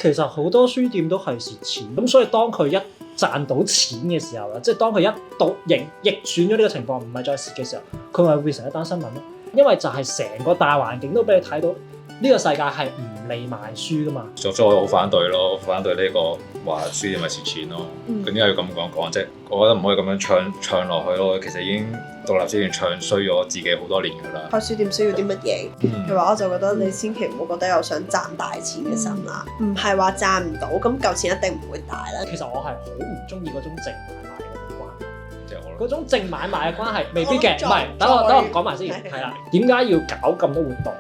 其實好多書店都係蝕錢，咁所以當佢一賺到錢嘅時候啦，即係當佢一到逆轉咗呢個情況，唔係再蝕嘅時候，佢咪會變成一單新聞咯。因為就係成個大環境都俾你睇到，呢個世界係唔利賣書噶嘛。所以我好反對咯，反對呢個話書店咪蝕錢咯。咁點解要咁講？即係我覺得唔可以咁樣唱落去咯。其實已經獨立書店唱衰咗自己好多年㗎啦。開書店需要啲乜嘢嘅話，我就覺得你千祈唔好覺得有想賺大錢嘅心啦。唔係話賺唔到，咁嚿錢一定唔會大啦。其實我係好唔中意嗰種淨買賣嗰種關係。嗰種淨買賣嘅關係未必嘅，唔係等我講埋先，係啦。點解要搞咁多活動？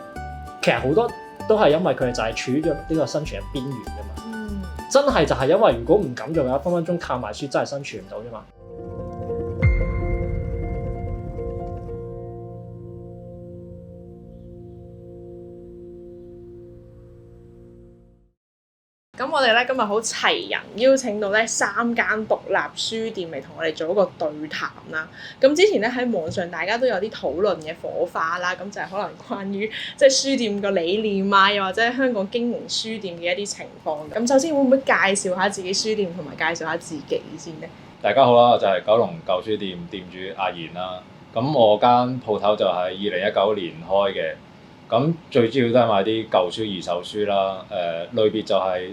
其實好多都係因為佢哋就係處於咗呢個生存嘅邊緣㗎嘛。真係就係因為如果唔敢做嘅話，分分鐘靠賣書真係生存唔到啫嘛。咁我哋咧今日好齊人，邀請到咧3間獨立書店嚟同我哋做一個對談啦。咁之前咧喺網上大家都有啲討論嘅火花啦，咁就係可能關於即係書店個理念啊，又或者香港經營書店嘅一啲情況。咁首先會唔會介紹下自己書店同埋介紹下自己先咧？大家好啦，我就係九龍舊書店店主阿賢啦。咁我間鋪頭就係2019年開嘅。咁最主要都係買啲舊書、二手書啦。類別就係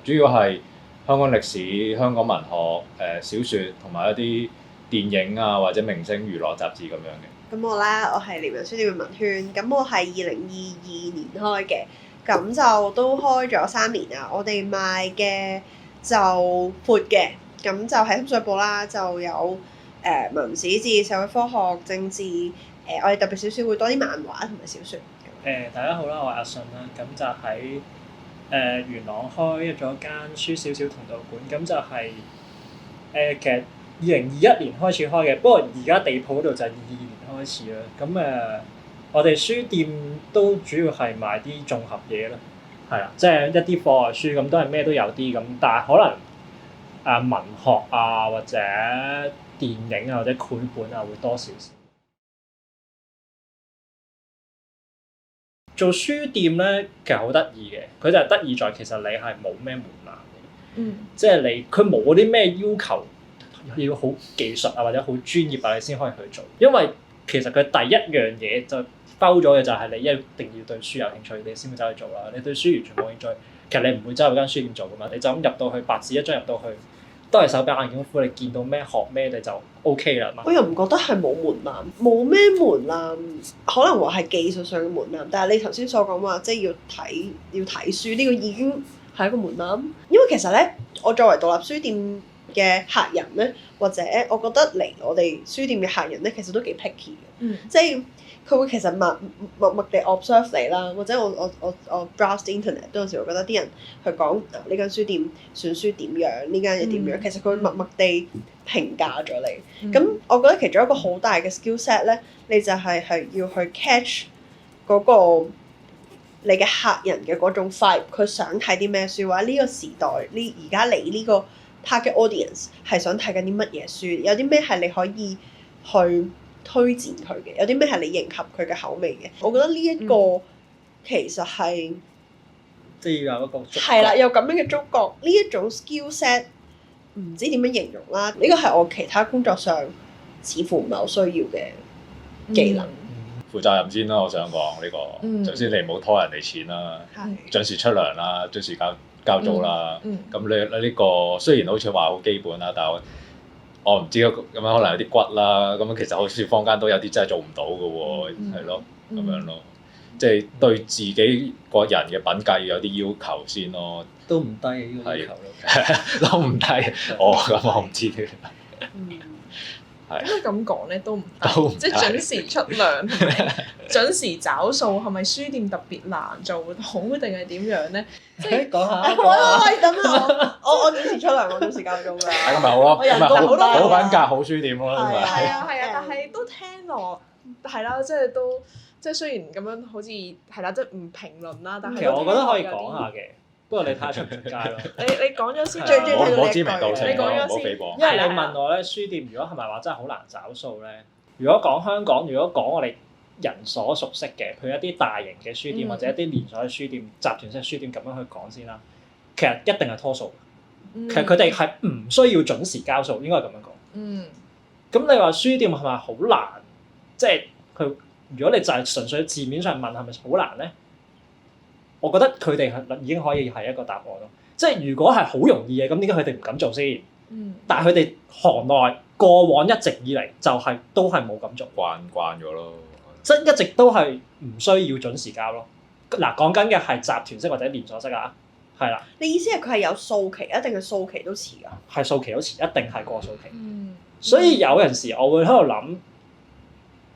主要係香港歷史、香港文學、小説同埋一啲電影啊或者明星娛樂雜誌咁樣嘅。咁我係廉仁書店嘅文軒，咁我係2022年開嘅，咁就都開咗3年啦。我哋賣嘅就闊嘅，咁就喺深水埗啦，就有文史哲、社會科學、政治。我哋特別少少會多啲漫畫同埋小説。大家好啦，我係阿信啦，咁就喺元朗開咗間書少少同道館，咁就係其實2021年開始開嘅，不過而家地鋪嗰度就係22年開始啦。咁我哋書店都主要係賣啲綜合嘢啦，係啦，即係一啲課外書咁都係咩都有啲咁，但係可能文學啊或者電影啊或者繪本啊會多少少。做書店咧，其實好得意嘅，佢就係得意在其實你係冇咩門檻嘅，即係佢冇啲咩要求要好技術啊或者好專業啊，你先可以去做。因為其實佢第一樣嘢就包咗嘅就係你一定要對書有興趣，你先會走去做啦。你對書完全冇興趣，其實你唔會走去間書店做噶嘛。你就咁入到去，白紙一張入到去，都係手板眼見功夫，你見到咩學咩你就 OK 啦嘛。我又唔覺得係冇門檻，冇咩門檻，可能話係技術上嘅門檻。但係你頭先所講話，即係要睇書呢個已經係一個門檻。因為其實咧，我作為獨立書店嘅客人咧，或者我覺得嚟我哋書店嘅客人咧，其實都幾 picky 嘅，即係佢會其實默默地 observe 你啦，或者我 browse the internet 都有時會覺得啲人去講呢間書店選書點樣，呢間嘢點樣，其實佢會默默地評價咗你。咁我覺得其中一個好大嘅 skill set 咧，你就係要去 catch 嗰個你嘅客人嘅嗰種 vibe，佢想睇啲咩書，或者呢個時代而家嚟呢個 target audience 係想睇緊啲乜嘢書，有啲咩係你可以去推薦佢嘅，有啲咩係你迎合佢嘅口味嘅。我覺得呢一個其實係即係要有一個觸覺。係啦，有咁樣嘅觸覺，呢一種 skill set 唔知點樣形容啦。呢個係我其他工作上似乎唔係好需要嘅技能。負責任先啦，我想講呢個。首先你唔好拖人哋錢啦，準時出糧啦，準時交租啦。咁你呢個雖然好似話好基本啦，但係我唔知咁樣可能有啲骨啦。咁其實好似坊間都有啲真係做唔到嘅喎，係咯，咁樣咯。即係對自己個人嘅品格要有啲要求先咯。都唔低呢個要求咯。都唔低。咁我唔知嘅。應該咁講咧，都唔低，即係準時出糧同埋準時找數，係咪書店特別難做好定係點樣咧？即係講下。喂，等我準時出糧，我準時交租㗎。咁咪好咯，咁咪好品格好書店咯。係啊，但係都聽落係啦，即係都即係雖然咁樣好似係啦，即係唔評論啦，但係其實我覺得可以講下嘅。不過你睇下出唔出街咯。你講咗先，最中意睇到我知名度先，你講咗先。因為你問我咧，書店如果係咪話真係好難找數咧？如果講香港，如果講我哋人所熟悉嘅，譬如一啲大型嘅書店或者一啲連鎖嘅書店、集團式書店咁樣去講先啦。其實一定係拖數。其實佢哋係唔需要準時交數，應該係咁樣講。咁你話書店係咪好難？即係佢，如果你就係純粹字面上問係咪好難咧？我覺得佢哋係已經可以係一個答案咯。即係如果係好容易嘅，咁點解佢哋唔敢做先？但係佢哋行內過往一直以嚟就係都係冇咁做，慣咗咯。即係一直都係唔需要準時交咯。嗱，講緊嘅係集團式或者連鎖式啊。係啦，你意思係佢係有數期，一定係數期都遲㗎？係數期都遲，一定係過數期。所以有陣時我會喺度諗，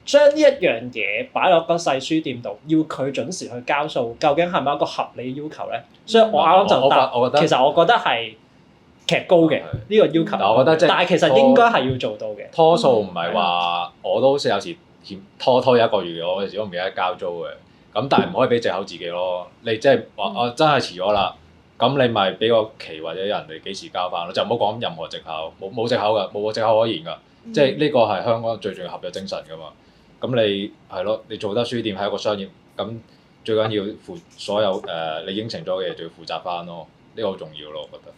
將呢一樣嘢擺落個細書店度，要佢準時去交數，究竟係咪一個合理要求咧？所以我啱啱就答，其實我覺得係其實高嘅呢個要求。但我覺得即係，但係其實應該係要做到嘅。拖數唔係話我都好似有時拖1個月，我有時都唔記得交租嘅。咁但係唔可以俾藉口自己咯。你即係話我真係遲咗啦。咁你咪俾個期或者人哋幾時交翻咯，就唔好講任何藉口，冇藉口㗎，冇個藉口可言㗎。即係呢個係香港最重要合約精神㗎嘛。咁你係咯，你做得書店係一個商業，咁最緊要負所有你應承咗嘅嘢就要負責翻咯。呢個好重要咯，我覺得。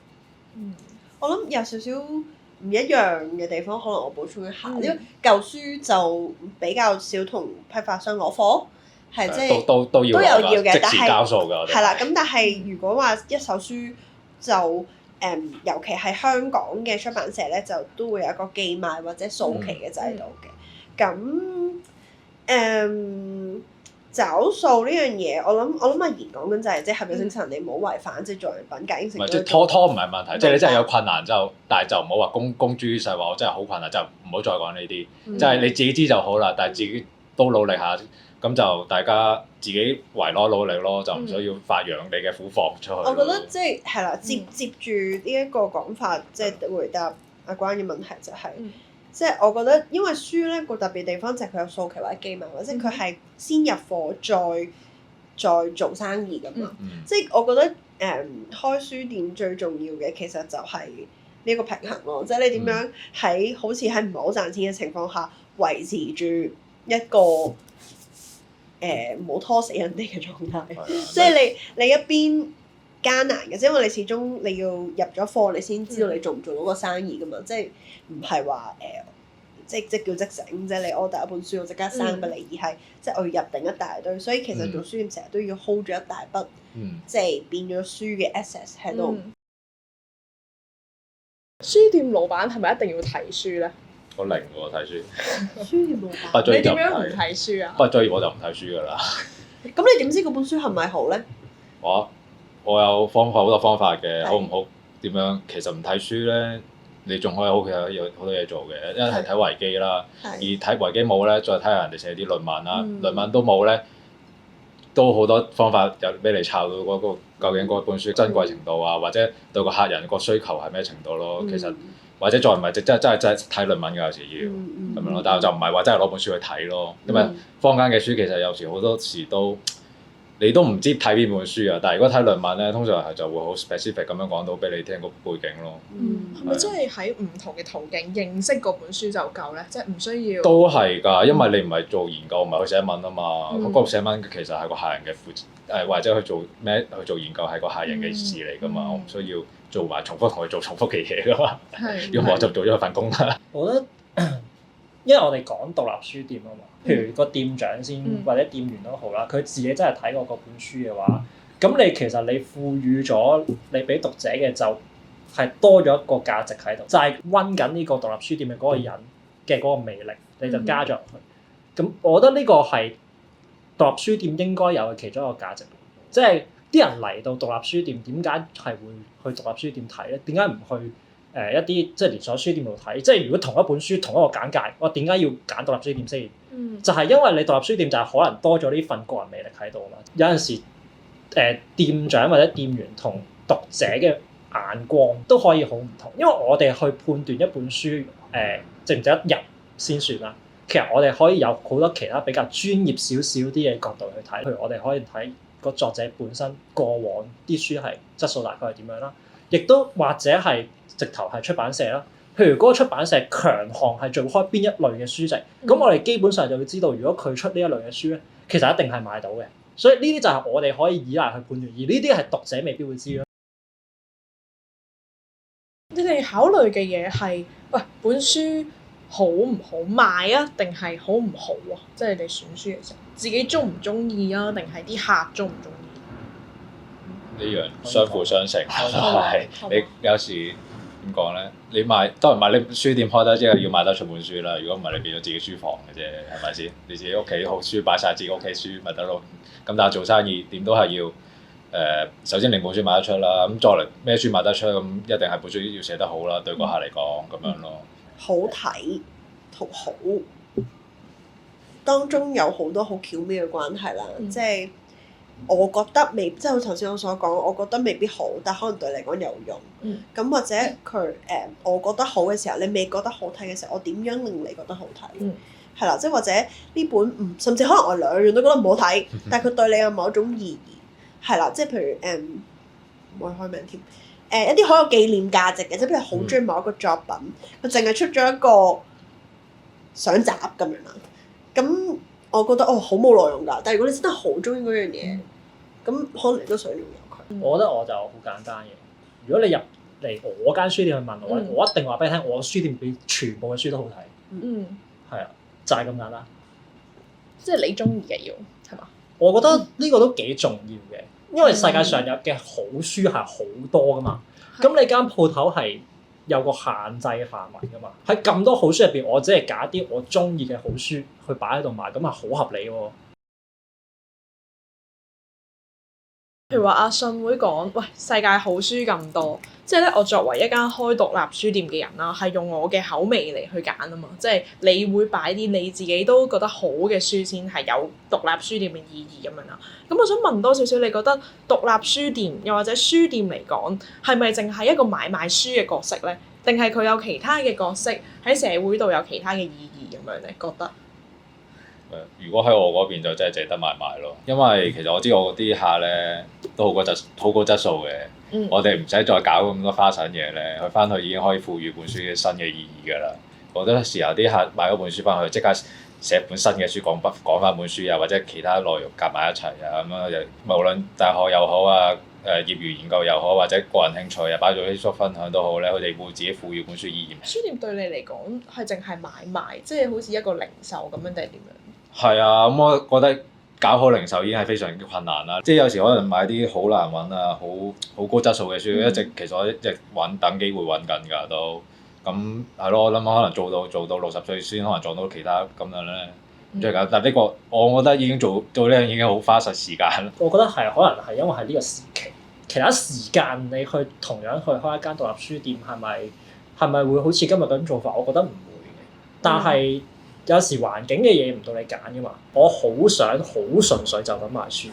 我諗有少少唔一樣嘅地方，可能我補充一下，因為舊書就比較少同批發商攞貨。係即係都要嘅，即時交數㗎。係啦，咁但係如果話一手書就尤其係香港嘅出版社咧，就都會有一個寄賣或者數期嘅制度嘅。咁找數呢樣嘢，我諗阿言講緊就係即係合約精神，你唔好違反即係做人品格應承。唔係即係拖唔係問題，即係你真係有困難就，但係就唔好話公諸於世話我真係好困難，就唔好再講呢啲。即係你自己知就好啦，但係自己都努力下。咁就大家自己為攞努力咯，就唔需要發揚你嘅苦況出去。我覺得即係係啦，接住呢一個講法，即係回答阿關嘅問題就係，即係我覺得因為書咧個特別地方就係佢有數期或者寄賣，或者佢係先入貨再做生意㗎嘛。即係我覺得開書店最重要嘅其實就係呢一個平衡咯，即係你點樣喺好似喺唔係好賺錢嘅情況下維持住一個唔好拖死人哋嘅狀態，即係你一邊艱難嘅，因為你始終你要入咗貨，你先知道你做唔做到個生意噶嘛，即係唔係話即叫即整，即係你 order 一本書我即刻生俾你，而係即係我要入定一大堆，所以其實做書店成日都要 hold 住一大筆，即係變咗書嘅 assets 喺度。書店老闆係咪一定要睇書咧？我零喎睇書。書店老闆，你點樣唔睇書啊？畢咗業我就唔睇書㗎啦。咁你點知嗰本書係咪好咧？我有好多方法嘅，好唔好點樣？其實唔睇書咧，你仲可以有好多嘢做嘅。一係睇維基啦，而睇維基冇咧，再睇下人哋寫啲論文啦。論文都冇咧，都好多方法有俾你抄到嗰個究竟嗰本書珍貴程度啊，或者對個客人個需求係咩程度咯。其實或者再唔係真係睇論文㗎，有時要咁樣咯。但係就唔係話真係攞本書去睇咯，因為坊間嘅書其實有時好多時都你都唔知睇邊本書啊。但係如果睇論文咧，通常係就會好 specific 咁樣講到俾你聽個背景咯。係咪真係喺唔同嘅途徑認識嗰本書就夠咧？即係唔需要。都係㗎，因為你唔係做研究，唔係去寫文啊嘛。嗰個寫文其實係個客人嘅或者去做研究係個客人嘅事嚟㗎嘛。我唔需要做埋重複同佢做重複嘅嘢㗎嘛。要麼我就做咗份工啦。我覺得，因為我哋講獨立書店啊嘛，譬如個店長先或者店員都好啦，佢自己真係睇過嗰本書嘅話，咁你其實你賦予咗你俾讀者嘅就係多咗一個價值喺度，就係溫緊呢個獨立書店嘅嗰個人嘅嗰個魅力，你就加咗入去。咁我覺得呢個係獨立書店應該有嘅其中一個價值，即係啲人嚟到獨立書店點解係會去獨立書店睇咧？點解唔去一啲即係連鎖書店度睇？即係如果同一本書同一個簡介，我點解要揀獨立書店先？就係因為你獨立書店就係可能多咗呢份個人魅力喺度啊嘛。有陣時店長或者店員同讀者嘅眼光都可以好唔同，因為我哋去判斷一本書值唔值得入先算啦。其實我哋可以有好多其他比較專業少少啲嘅角度去睇，譬如我哋可以睇個作者本身過往啲書係質素大概係點樣啦，亦都或者係直頭係出版社啦。譬如嗰個出版社強項係做開邊一類嘅書籍，咁我哋基本上就會知道，如果佢出呢一類嘅書咧，其實一定係賣到嘅。所以呢啲就係我哋可以依賴去判斷，而呢啲係讀者未必會知咯。你哋考慮嘅嘢係，喂，本書好唔好賣啊？定係好唔好啊？即係你哋選書嘅時候，自己中唔中意啊？定係啲客中唔中意？呢樣相輔相成，係你有時點講咧？你當然買你書店開得，即係要賣得出本書啦。如果唔係，你變咗自己書房嘅啫，係咪先？你自己屋企好書擺晒自己屋企書咪得咯。咁但係做生意點都係要首先令本書賣得出啦。咁再嚟咩書賣得出，咁一定係本書要寫得好啦，對個客嚟講咁樣咯。好睇同好當中有好多好巧妙嘅關係啦，即係我覺得即係好頭先我所講，我覺得未必好，但可能對你嚟講有用。咁或者佢我覺得好嘅時候，你未覺得好睇嘅時候，我點樣令你覺得好睇？係啦，即係或者呢本甚至可能我兩樣都覺得唔好睇，但係佢對你有某一種意義，係啦，即係譬如唔可以開名添，一啲好有紀念價值嘅，即係譬如好中意某一個作品，佢淨係出咗一個相集咁樣啦，咁我覺得好冇內容㗎。但係如果你真係好中意嗰樣嘢，咁可能你都想擁有佢。我覺得我就好簡單嘅。如果你入嚟我間書店去問我，我一定話俾你聽，我書店比全部嘅書都好睇。係啊，就係咁簡單。即係你中意嘅要係嘛？我覺得呢個都幾重要嘅，因為世界上有嘅好書係好多噶嘛。咁你間鋪頭係有個限制嘅範圍噶嘛。喺咁多好書入邊，我只係揀啲我中意嘅好書去擺喺度賣，咁係好合理喎。譬如話阿信會講，喂，世界好書咁多，即係咧我作為一間開獨立書店嘅人啦，係用我嘅口味嚟去揀啊嘛，即係你會擺啲你自己都覺得好嘅書先係有獨立書店嘅意義咁樣啦。咁我想問多少少，你覺得獨立書店又或者書店嚟講，係咪淨係一個買賣書嘅角色咧？定係佢有其他嘅角色喺社會度有其他嘅意義咁樣咧？覺得？如果喺我嗰邊就真係淨得買賣咯，因為其實我知我啲客咧都好高質素嘅，我哋唔使再搞咁多花神嘢咧，佢翻去已經可以賦予本書嘅新嘅意義㗎啦。好多時候啲客買咗本書翻去，即刻寫本新嘅書講翻本書啊，或者其他內容夾埋一齊啊咁樣，無論大學又好啊，業餘研究又好，或者個人興趣啊，擺咗 Facebook 分享都好咧，佢哋會自己賦予本書意義。書店對你嚟講係淨係買賣，即係好似一個零售咁樣定係點樣？係啊，咁我覺得搞好零售已經係非常之困難啦。即係有時可能買啲好難揾啊，好高質素嘅書，其實我一直等機會揾緊㗎都。咁係咯，我諗可能做到60歲先可能撞到其他咁樣咧。最緊，但呢個我覺得已經做呢樣已經好花時間啦。我覺得係可能係因為係呢個時期，其他時間你去同樣去開一間獨立書店係咪會好似今日咁做法？我覺得唔會嘅，但係。有時環境嘅嘢唔到你揀噶嘛，我好想好純粹就咁賣書。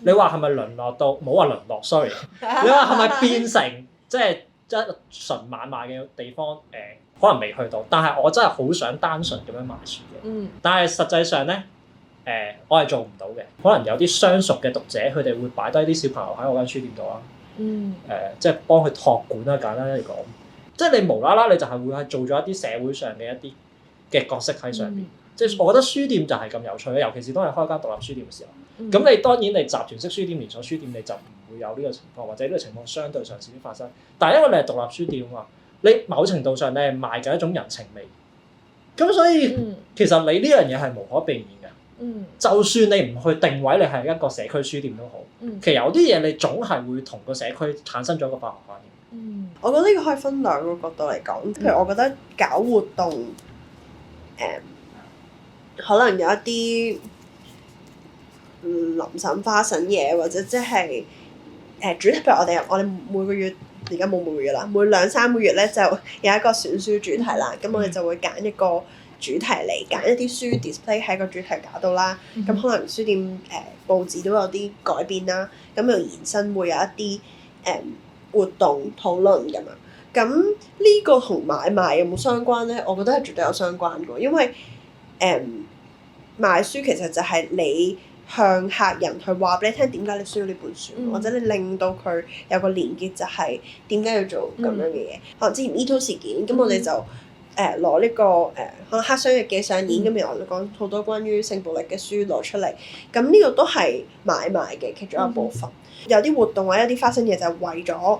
你話係咪淪落到？冇話淪落 ，sorry。你話係咪變成即係一純買賣嘅地方？可能未去到，但係我真係好想單純咁樣賣書嘅。但係實際上咧，我係做唔到嘅。可能有啲相熟嘅讀者，佢哋會擺低啲小朋友喺我間書店度啦。即係幫佢託管啦，簡單嚟講，即係你無啦啦，你就係會係做咗一啲社會上嘅一啲嘅角色喺上邊，即係我覺得書店就係咁有趣咧，尤其是當你開間獨立書店嘅時候。咁你當然你集團式書店、連鎖書店你就唔會有呢個情況，或者呢個情況相對上少啲發生。但係因為你係獨立書店啊嘛，你某程度上你係賣緊一種人情味，咁所以其實你呢樣嘢係無可避免嘅。就算你唔去定位你係一個社區書店都好，其實有啲嘢你總係會同個社區產生咗一個化學反應。我覺得呢個可以分兩個角度嚟講，譬如我覺得搞活動。可能有一啲臨審花神嘢，或者即係主題，譬如我哋每個月而家冇每個月啦，每2-3個月咧就有一個選書主題啦。咁我哋就會揀一個主題嚟揀一啲書 display 喺個主題架度啦。咁可能書店佈置都有啲改變啦。咁又延伸會有一啲活動討論咁樣。咁呢個同買賣有冇相關咧？我覺得係絕對有相關嘅，因為賣書其實就係你向客人去話俾你聽點解你需要呢本書，或者你令到佢有個連結，就係點解要做咁樣嘅嘢。可能之前 MeToo 事件，咁我哋就攞呢個可能黑箱日記上演，咁然後我哋講好多關於性暴力嘅書攞出嚟，咁呢個都係買賣嘅其中一部分。有啲活動或者一啲花生嘢就係為咗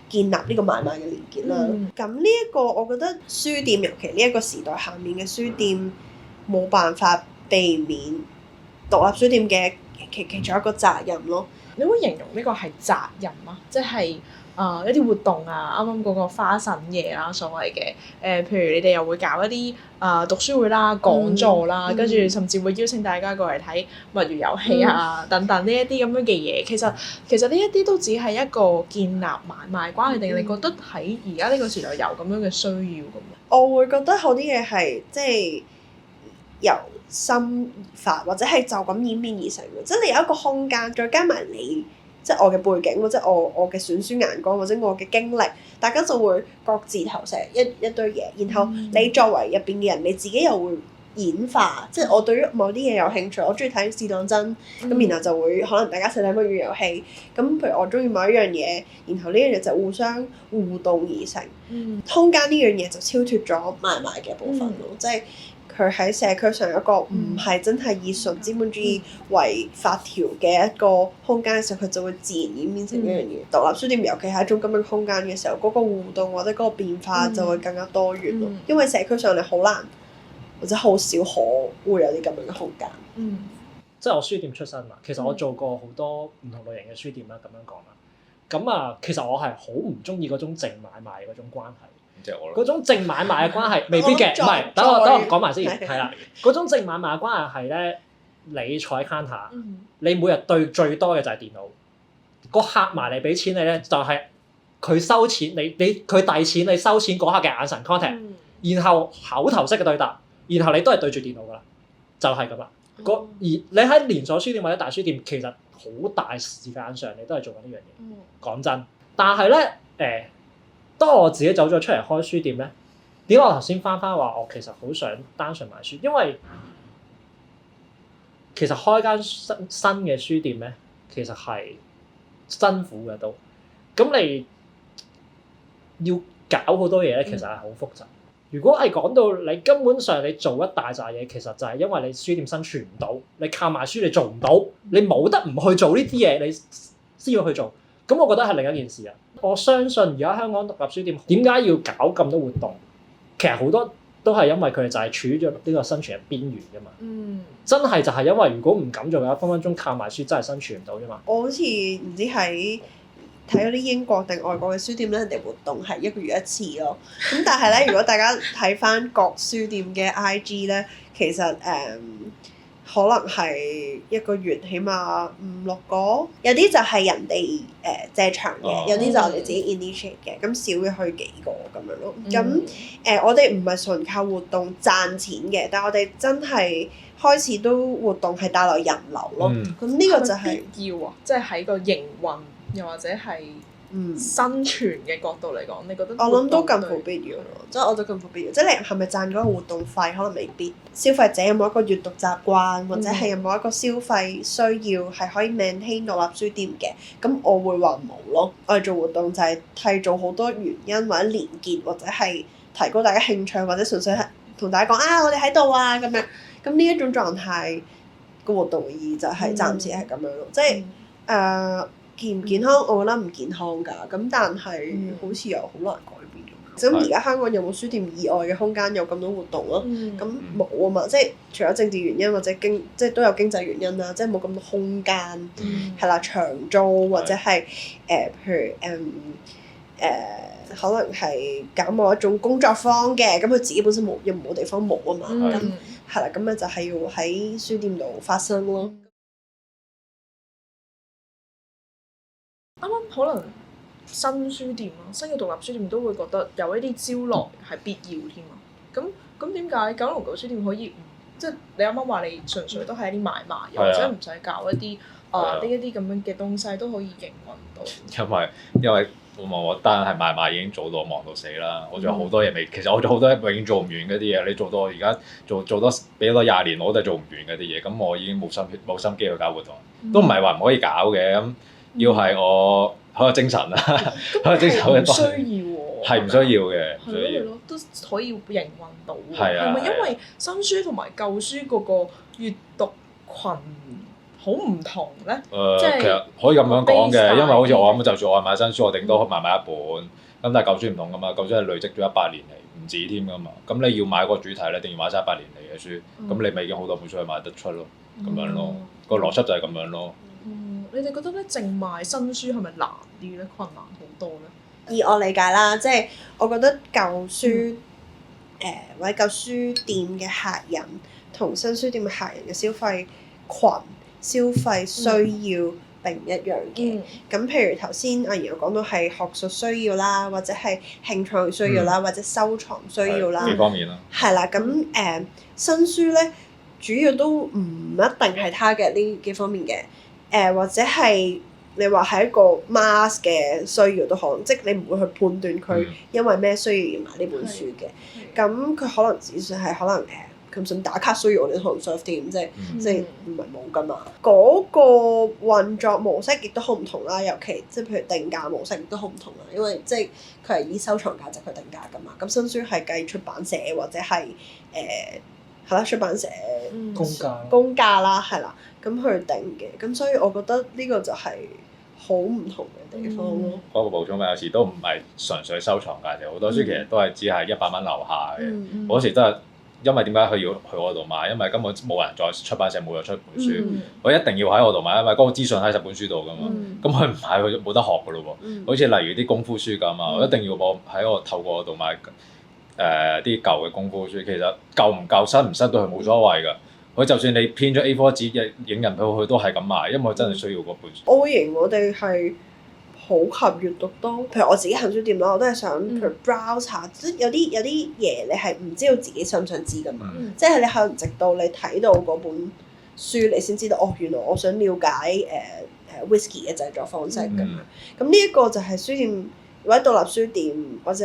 建立呢個買賣嘅連結啦。咁呢一個我覺得書店，尤其呢一個時代下面嘅書店，冇辦法避免獨立書店嘅其中一個責任咯。你會形容呢個係責任嗎？即係一啲活動啊，啱啱嗰個花神夜啦，所謂嘅譬如你哋又會搞一啲讀書會啦、講座啦，跟住甚至會邀請大家過嚟睇物語遊戲啊等等呢一啲咁樣嘅嘢。其實呢一啲都只係一個建立買賣關係，定你覺得喺而家呢個時代有咁樣嘅需要咁？我會覺得好啲嘢係即係由心而發，或者係就咁演變而成嘅，即係你有一個空間，再加埋你即係我嘅背景，或者我嘅選書眼光，或者我嘅經歷，大家就會各自投射一堆嘢，然後你作為入邊嘅人，你自己又會演化，即係我對於某啲嘢有興趣，我中意睇試當真，咁然後就會可能大家一齊睇物語遊戲，咁譬如我中意某一樣嘢，然後呢樣嘢就互相互動而成，空間呢樣嘢就超脫咗買賣嘅部分咯，即係。佢喺社區上一個唔係真係以純資本主義為法條嘅一個空間嘅時候，佢就會自然演變成一樣嘢。獨立書店尤其係一種咁樣空間嘅時候，嗰個互動或者嗰個變化就會更加多元咯。因為社區上你好難或者好少可會有啲咁樣嘅空間。即係我書店出身嘛，其實我做過好多唔同類型嘅書店啦，咁樣講啦。咁啊，其實我係好唔中意嗰種淨買賣嗰種關係。嗰種淨買賣嘅關係未必嘅，唔係等我講埋先，係啦。嗰種淨買賣嘅關係係咧，你坐喺 counter，你每日對最多嘅就係電腦。個客埋嚟俾錢你咧，就係佢收錢，你佢遞錢，你收錢嗰刻嘅眼神 contact，然後口頭式嘅對答，然後你都係對住電腦噶啦，就係咁啦。而你喺連鎖書店或者大書店，其實好大時間上你都係做緊呢樣嘢。講真，但係咧當我自己走咗出嚟開書店咧，點解我頭先翻話我其實好想單純買書？因為其實開間新嘅書店咧，其實係辛苦嘅都。咁你要搞好多嘢咧，其實係好複雜。如果係講到你根本上你做一大紮嘢，其實就係因為你書店生存唔到，你靠賣書你做唔到，你冇得唔去做呢啲嘢，你先要去做。咁我覺得係另一件事啊！我相信而家香港獨立書店點解要搞咁多活動？其實好多都係因為佢哋就係處於咗呢個生存嘅邊緣㗎嘛。真係就係因為如果唔敢做嘅話，分分鐘靠賣書真係生存唔到啫嘛。我好似唔知喺睇嗰啲英國定外國嘅書店咧，人哋活動係1個月1次咯。咁但係咧，如果大家睇返各書店嘅 IG 咧，其實可能係1個月起碼5、6個，有啲就係人哋借場嘅，有啲就我哋自己 initiate 嘅，咁少嘅去幾個咁樣咯。咁我哋唔係純靠活動賺錢嘅，但係我哋真係開始都活動係帶來人流咯。咁呢個就係必要啊，即係喺個營運又或者係生存嘅角度嚟講，你覺得？我諗都近乎必要咯，即係我覺得近乎必要。即係你係咪賺嗰個活動費？可能未必。消費者有冇一個閱讀習慣，或者係有冇一個消費需要係可以 maintain 獨立書店嘅？咁我會話冇咯。我哋做活動就係締造好多原因或者連結，或者係提高大家興趣，或者純粹係同大家講我哋喺度啊咁樣。咁呢一種狀態個活動嘅意義就係暫時係咁樣咯，即係健唔健康？我覺得唔健康㗎，咁但係好似又好難改變咁。咁而家香港有冇書店以外嘅空間有咁多活動咯？咁冇啊嘛，即係除咗政治原因或者即係都有經濟原因啦，即係冇咁多空間，係啦，長租或者係譬如可能係搞某一種工作坊嘅，咁佢自己本身又冇地方冇啊嘛，咁係啦，咁咪就係要喺書店度發生咯。啱啱可能新書店咯，新嘅獨立書店都會覺得有一啲招來係必要添啊。咁點解九龍舊書店可以即係你啱啱話你純粹都係一啲買賣，又或者唔使搞一啲呢一啲咁樣嘅東西都可以營運到？因為我單係買賣已經做到忙到死啦，我仲有好多嘢未。其實我仲有好多永遠做唔完嗰啲嘢，你做到而家做多俾多20年，我都係做唔完嗰啲嘢。咁我已經冇心機去搞活動，都唔係話唔可以搞嘅。咁要係我好有精神啦，好有精神嘅。唔需要喎，係唔需要嘅，係咯，都可以營運到。係咪因為新書同埋舊書嗰個閱讀群好唔同咧？其實可以咁樣講嘅，因為好似我咁，就算我買新書，我頂多買一本。咁但係舊書唔同噶嘛，舊書係累積咗100年嚟，唔止添噶嘛。咁你要買個主題咧，一定要買晒100年嚟嘅書。咁你咪已經好多本書去買得出咯，咁樣咯。個邏輯就係咁樣咯。你哋覺得咧，淨賣新書係咪難啲咧？困難好多咧？以我理解啦，即係我覺得舊書或者舊書店嘅客人同新書店嘅客人嘅消費群、消費需要並唔一樣嘅。咁譬如頭先阿妍講到係學術需要啦，或者係興趣需要啦，或者收藏需要啦，幾方面啦。係啦，咁新書咧主要都唔一定係他嘅呢幾方面嘅，或者係。你話係一個 mass 嘅需要都可能，即係你唔會去判斷佢因為咩需要買呢本書嘅。咁佢可能只算係可能咁想打卡需要，我哋可能 serve 添，即係唔係冇㗎嘛。嗰個運作模式亦都好唔同啦，尤其即係譬如定價模式亦都好唔同啦，因為即係佢係以收藏價值去定價㗎嘛。咁新書係計出版社或者係係啦，出版社公價啦，係啦，咁去定嘅。咁所以我覺得呢個就係好唔同嘅地方咯。嗰個補充有時都唔係純粹收藏價值，好多書其實都係只係100蚊樓下嘅。嗰時都係因為點解佢要去我度買？因為根本冇人再出版社冇再出本書，我一定要喺我度買，因為嗰個資訊喺實本書度㗎嘛。咁佢唔買佢冇得學㗎咯喎。好似例如啲功夫書咁啊，我一定要我透過我度買啲舊嘅功夫書，其實夠唔夠新唔新對佢冇所謂㗎。佢就算你編咗 A4 紙嘅影人票，佢都係咁賣，因為佢真係需要嗰本書。我會認我哋係普及閱讀多，譬如我自己行書店啦，我都係想譬如 browse 下，即係有啲嘢你係唔知道自己想唔想知㗎嘛。即係你可能直到你睇到嗰本書，你先知道原來我想了解whisky 嘅製作方式咁樣。咁呢一個就係書店或者獨立書店或者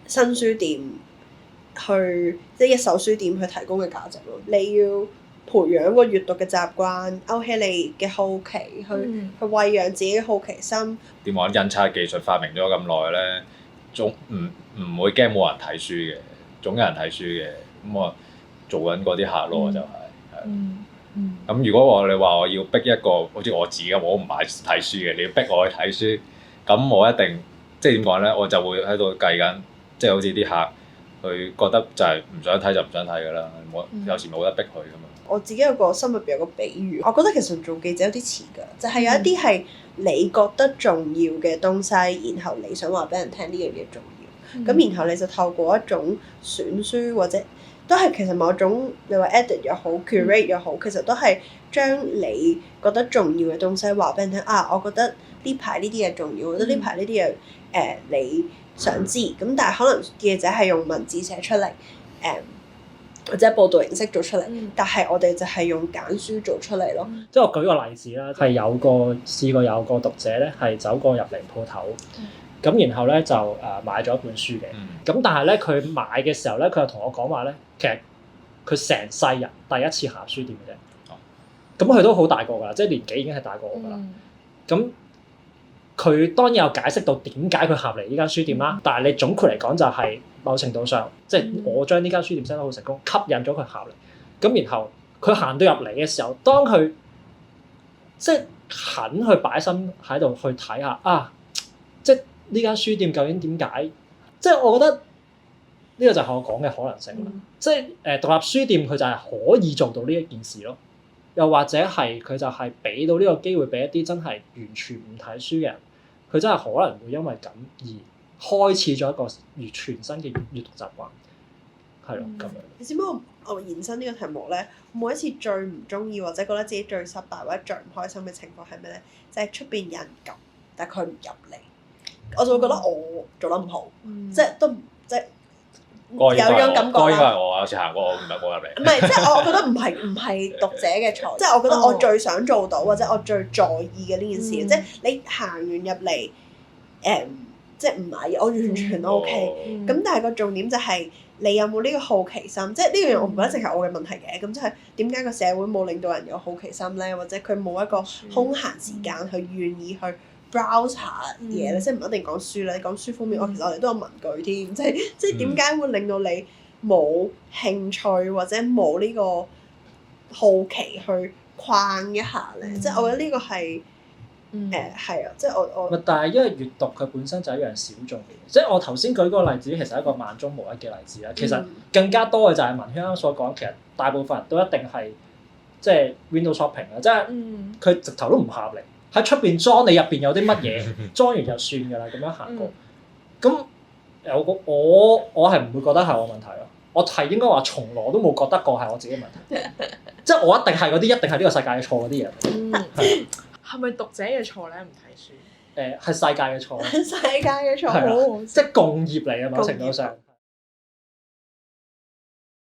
新書店去即係一手書店去提供嘅價值咯。你要培養個閱讀嘅習慣，勾起你嘅好奇，去餵養自己嘅好奇心。點講？印刷技術發明咗咁耐咧，總唔會驚冇人睇書嘅，總有人睇書嘅。咁我做緊嗰啲客咯，就係。咁如果你話我要逼一個好似我自己，我唔買睇書嘅，你要逼我去睇書，咁我一定即係點講咧？我就會喺度計緊，即係好似啲客。佢覺得就係唔想睇就唔想睇㗎啦，有時冇得逼佢㗎嘛。我自己有個心入邊有個比喻，我覺得其實做記者有啲似㗎，就係有一啲係你覺得重要嘅東西，然後你想話俾人聽呢樣嘢重要，咁然後你就透過一種選書或者都係其實某種你話 edit 又好 curate 又好，其實都係將你覺得重要嘅東西話俾人聽啊！我覺得呢排呢啲嘢重要，我覺得呢排呢啲嘢你想知，咁但係可能記者係用文字寫出嚟，或者報導形式做出嚟，但係我哋就係用揀書做出嚟咯。即係我舉個例子啦，係試過有個讀者咧係走過入嚟鋪頭，咁然後咧就買咗一本書嘅，咁但係咧佢買嘅時候咧，佢又同我講話咧，其實佢成世人第一次行書店嘅啫，咁佢都好大個㗎啦，即係年紀已經係大過我㗎啦，咁。佢當然有解釋到點解佢合嚟呢間書店啦，但係你總括嚟講就係某程度上，即係我將呢間書店 sell 得好成功，吸引咗佢合嚟。咁然後佢行到入嚟嘅時候，當佢即係肯去擺心喺度去睇下啊，即係呢間書店究竟點解？即係我覺得呢個就係我講嘅可能性啦。即係獨立書店佢就係可以做到呢一件事咯。又或者係佢就係俾到呢個機會俾一啲真係完全唔睇書嘅人。佢真係可能會因為咁而開始咗一個全新嘅閱讀習慣，係咯咁樣。你知唔知我延伸呢個題目咧？每一次最唔中意或者覺得自己最失敗或者最唔開心嘅情況係咩咧？就係出邊有人撳，但係佢唔入嚟，我就會覺得我做得唔好，即係都即係有種感覺啦。應該係我有時行過，我唔係冇入嚟。唔係，即係我覺得唔係讀者嘅錯，即係我覺得我最想做到或者我最在意嘅呢件事，即係你行完入嚟，即係唔買嘢，我完全都 OK。咁但係個重點就係你有冇呢個好奇心？即係呢樣嘢我唔覺得淨係我嘅問題嘅。咁即係點解個社會冇令到人有好奇心咧？或者佢冇一個空閒時間去願意去 browse 下嘢咧？即係唔一定講書啦，你講書方面，其實我哋都有文具添。即係點解會令到你冇興趣或者冇呢個好奇去框一下咧，即係我覺得呢個係係啊，即係我但係因為閱讀佢本身就係一樣小眾嘅嘢，即係我頭先舉嗰個例子其實係一個萬中無一嘅例子啦。其實更加多嘅就係文軒啱啱所講，其實大部分人都一定係即係 window shopping 啦，即係佢直頭都唔下嚟喺出邊裝你入邊有啲乜嘢，裝完就算㗎啦，咁樣行過。咁我係唔會覺得係我問題咯，我係應該話從來都冇覺得過係我自己問題，即係我一定係嗰啲一定係呢個世界嘅錯嗰啲嘢。係咪讀者嘅錯咧？唔睇書？係世界嘅錯。世界嘅錯，係即係共業嚟嘅某程度上。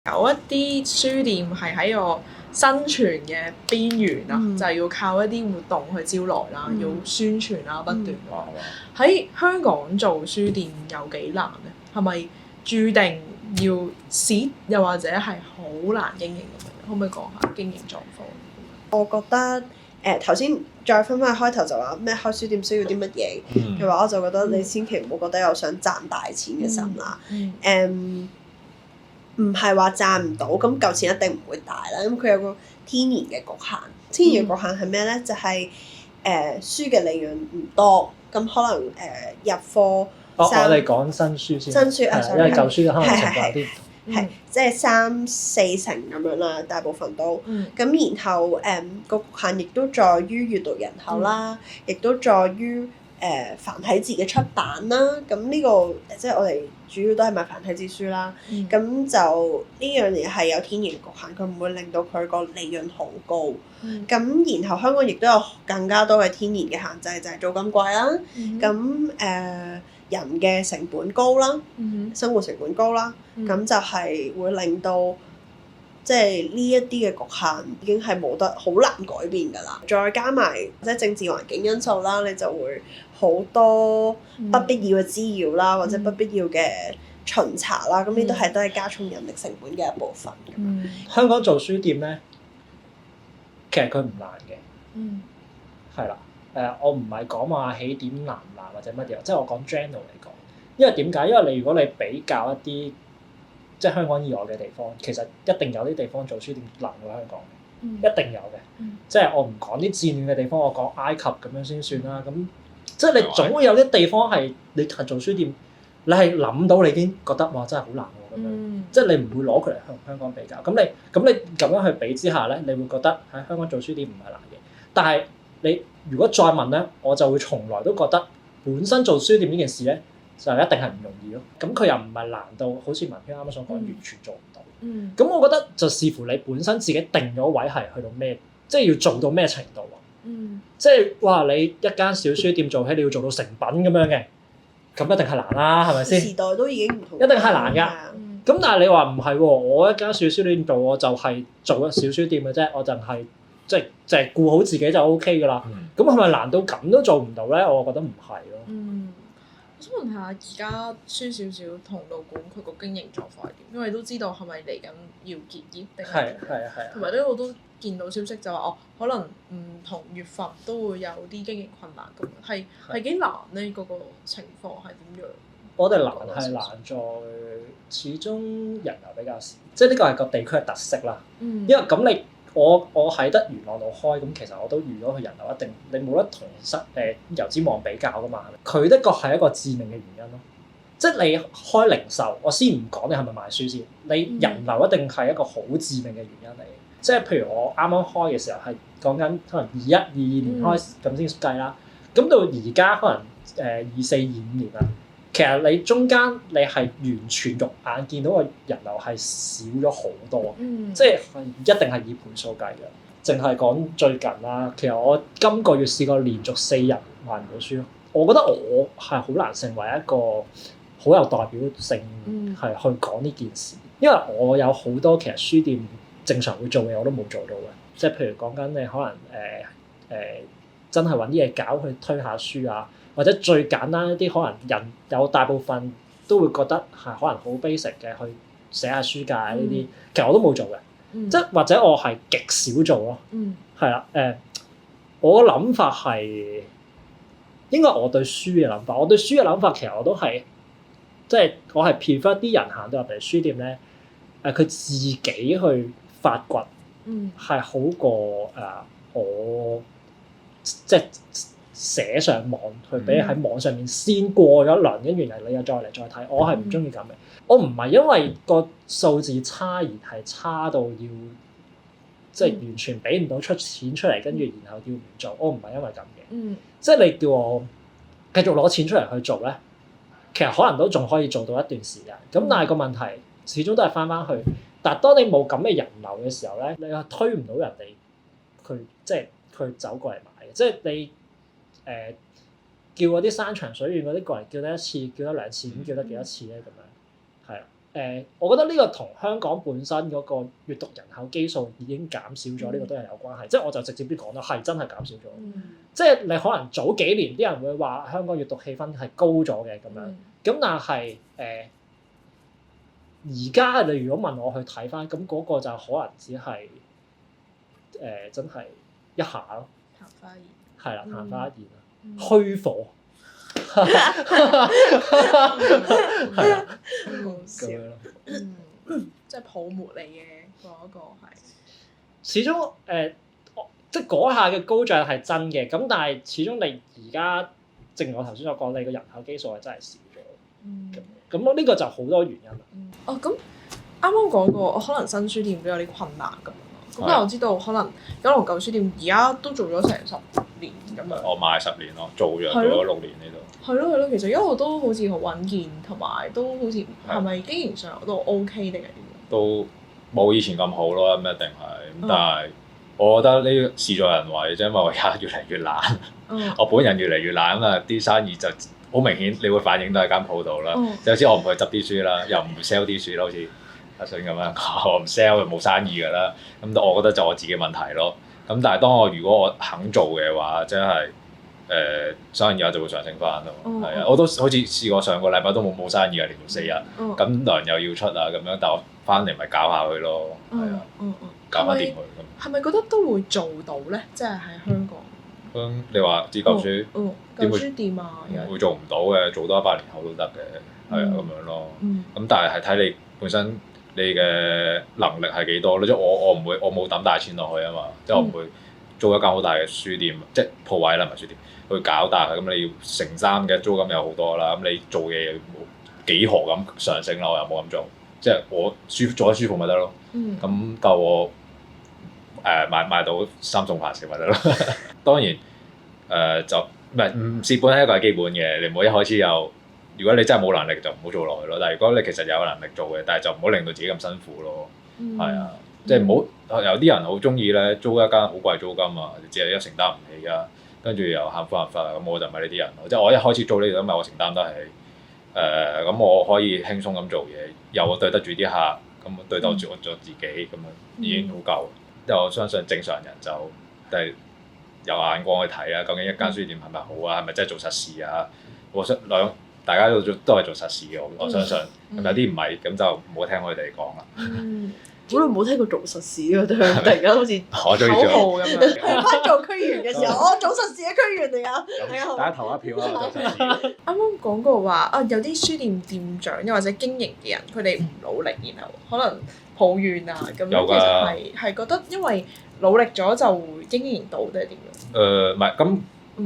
有一啲書店係喺個生存嘅邊緣啦，就係要靠一啲活動去招來啦，要宣傳啦，不斷。喺香港做書店有幾難咧？係咪注定要蝕，又或者係好難經營咁樣？可唔可以講下經營狀況？我覺得頭先再分翻開頭就話咩開書店需要啲乜嘢嘅話，我就覺得你千祈唔好覺得有想賺大錢嘅心啦。唔係話賺唔到，咁嚿錢一定唔會大啦。咁佢有個天然嘅局限，天然嘅局限係咩咧？就係書嘅利潤唔多，咁可能入貨。我哋講新書先。新書因為舊書可能成個有啲。係，即係3-4成咁樣啦，大部分都。咁然後個局限亦都在於閱讀人口啦，亦都在於繁體字嘅出版啦。咁呢個即係我哋主要都係賣繁體字書啦。咁就呢樣嘢係有天然局限，佢唔會令到佢個利潤好高。咁然後香港亦都有更加多嘅天然嘅限制，就係租金貴啦。咁人嘅成本高啦，生活成本高啦，咁就係會令到即係呢一啲嘅局限已經係冇得好難改變㗎啦。再加埋即係政治環境因素啦，你就會好多不必要嘅滋擾啦，或者不必要嘅巡查啦，咁呢都係加重人力成本嘅一部分。香港做書店咧，其實佢唔難嘅，係啦。我唔係講話起點難唔難或者乜嘢，即係我講 general 嚟講。因為點解？因為如果你比較一啲即係香港以外嘅地方，其實一定有啲地方做書店難過香港嘅，一定有嘅。即係我唔講啲戰亂嘅地方，我講埃及咁樣先算啦。咁即係你總會有啲地方係你係做書店，你係諗到你已經覺得哇真係好難喎咁樣。即係你唔會攞佢嚟同香港比較。咁你咁樣去比之下咧，你會覺得喺香港做書店唔係難嘅，但係你如果再問咧，我就會從來都覺得本身做書店呢件事咧，就一定係唔容易咯。咁佢又唔係難到好似文軒啱啱所講，完全做唔到。咁我覺得就視乎你本身自己定咗位係去到咩，即係要做到咩程度啊。即係哇！你一間小書店做起，你要做到成品咁樣嘅，咁一定係難啦，係咪先？時代都已經唔同。一定係難㗎。咁但係你話唔係喎，我一間小書店做，我就係做一小書店嘅啫，我就係。即係顧好自己就 OK 㗎啦。咁係咪難到咁都做唔到咧？我覺得唔係咯。我想問下，而家書少少同道館佢個經營狀況係點？因為都知道係咪嚟緊要結業定係？係。同埋咧，我都見到消息就話可能唔同月份都會有啲經營困難咁樣，係幾難咧？嗰個情況係點樣？我哋難係難在始終人流比較少，即係呢個係個地區嘅特色啦。因為咁我喺得元朗度開，咁其實我都預咗佢人流一定，你冇得同油尖旺比較㗎嘛。佢的確係一個致命嘅原因咯。即係你開零售，我先唔講你係咪賣書先，你人流一定係一個好致命嘅原因嚟。即係譬如我啱啱開嘅時候係講緊可能21、22年開咁先計啦，咁到而家可能24、25年啦。其實你中間你係完全肉眼見到個人流係少咗好多，即係一定係以倍數計嘅。淨係講最近啦，其實我今個月試過連續4日賣唔到書咯。我覺得我係好難成為一個好有代表性係去講呢件事，因為我有好多其實書店正常會做嘅我都冇做到嘅，即係譬如講緊你可能真係揾啲嘢搞去推下書啊。或者最簡單一啲，可能人有大部分都會覺得係可能好 basic 嘅，去寫下書界呢啲，其實我都冇做嘅，即係或者我係極少做咯，係啦，我嘅諗法係應該我對書嘅諗法，我對書嘅諗法其實我都係即係我係 prefer 啲人行到入嚟書店咧，佢自己去發掘係好過我即係寫上網去俾你喺網上面先過咗一輪，跟住然後你又再嚟再睇，我係唔中意咁嘅。我唔係因為個數字差而係差到要即係完全俾唔到出錢出嚟，跟住然後要唔做，我唔係因為咁嘅。即係你叫我繼續攞錢出嚟去做咧，其實可能都仲可以做到一段時間。咁但係個問題始終都係翻去。但係當你冇咁嘅人流嘅時候咧，你又推唔到人哋佢即係佢走過嚟買嘅。即係你叫嗰啲山長水遠嗰啲過嚟叫得一次，叫得兩次，咁叫得幾多次咧？咁樣係啦。我覺得呢個同香港本身嗰個閱讀人口基數已經減少咗，呢個都係有關係。即係我就直接啲講啦，係真係減少咗。即係你可能早幾年啲人會話香港閱讀氣氛係高咗嘅咁樣，咁但係而家你如果問我去睇翻，咁嗰個就可能只係真係一下咯。曇花一現係啦，曇花一現啊，虛火係啦，咁樣咯。即係泡沫嚟嘅嗰個係。始終即係嗰下嘅高漲係真嘅，咁但係始終你而家正如我頭先所講，你個人口基數係真係少咗。咁我呢個就好多原因啦。咁啱啱講過，可能新書店都有啲困難咁樣咯。咁但係我知道，可能九龍舊書店而家都做咗成10年咁樣。我賣10年咯，做咗6年呢度。係咯，其實一路都好似好穩健，同埋都好似係咪經營上都 OK 定係點樣？都冇以前咁好咯，咁一定係。但係我覺得呢個事在人為啫，因為我而家越嚟越懶。我本人越嚟越懶啊，啲生意就好明顯，你會反映到喺間鋪度啦。有時我唔去執啲書啦，又唔 sell 啲書啦，好似阿信咁樣，我唔 sell 就冇生意㗎啦。咁我覺得就我自己問題咯。咁但係如果我肯做嘅話，即係生意就會上升翻咯。係啊，我都好似試過上個禮拜都冇生意啊，連續4日。咁糧又要出啊，咁樣，但我翻嚟咪搞下佢咯。係啊，搞下掂佢咁。係咪覺得都會做到咧？即係喺香港。你話紙舊書，舊書店啊，會做唔到嘅，做多100年後都得嘅，係啊咁樣咯。咁但係睇你本身你嘅能力係幾多咯？即係我冇抌大錢落去啊嘛，即係我唔會租一間好大嘅書店，即係鋪位啦，唔係書店去搞大佢。咁你要承擔嘅租金有好多啦，咁你做嘢幾何咁上升啦，我又冇咁做，即係我做得舒服咪得咯。咁夠我賣到3餸飯食咪得咯。當然就唔蝕本係一個係基本嘅，你唔好一開始如果你真係冇能力就唔好做落去咯。但係如果你其實有能力做嘅，但係就唔好令到自己咁辛苦咯。係啊，即係唔好有啲人好中意咧租一間好貴租金啊，只係承擔唔起㗎，跟住又喊苦喊忽啊，咁我就唔係呢啲人咯。即係我一開始租呢度，因為我承擔得起，咁我可以輕鬆咁做嘢，又我對得住啲客，咁對得住我自己，咁樣已經好夠。因為我相信正常人就係有眼光去睇啊，究竟一間書店係咪好啊？係咪真係做實事啊？大家都係做實事嘅，我相信。咁有啲唔係，咁就唔好聽佢哋講啦。好耐冇聽過做實事喎，突然間好似口號咁樣。翻做區員嘅時候，我做實事嘅區員嚟㗎。係啊，大家投一票啊！做實事。啱啱講過話有啲書店店長又或者經營嘅人，佢哋唔努力，然後可能抱怨啊咁樣，其實係覺得因為努力咗就會經營到定係點樣？唔係咁。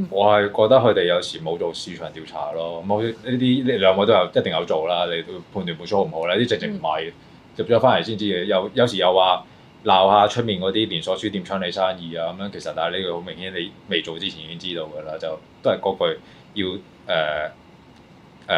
我係覺得佢哋有時冇做市場調查咯，咁呢兩個都一定有做啦。你判斷本書好唔好咧？啲直情唔係入咗翻嚟先知嘅。有時又話鬧下出面嗰啲連鎖書店搶你生意啊咁樣。其實但係呢個好明顯，你未做之前已經知道㗎啦。就都係嗰句要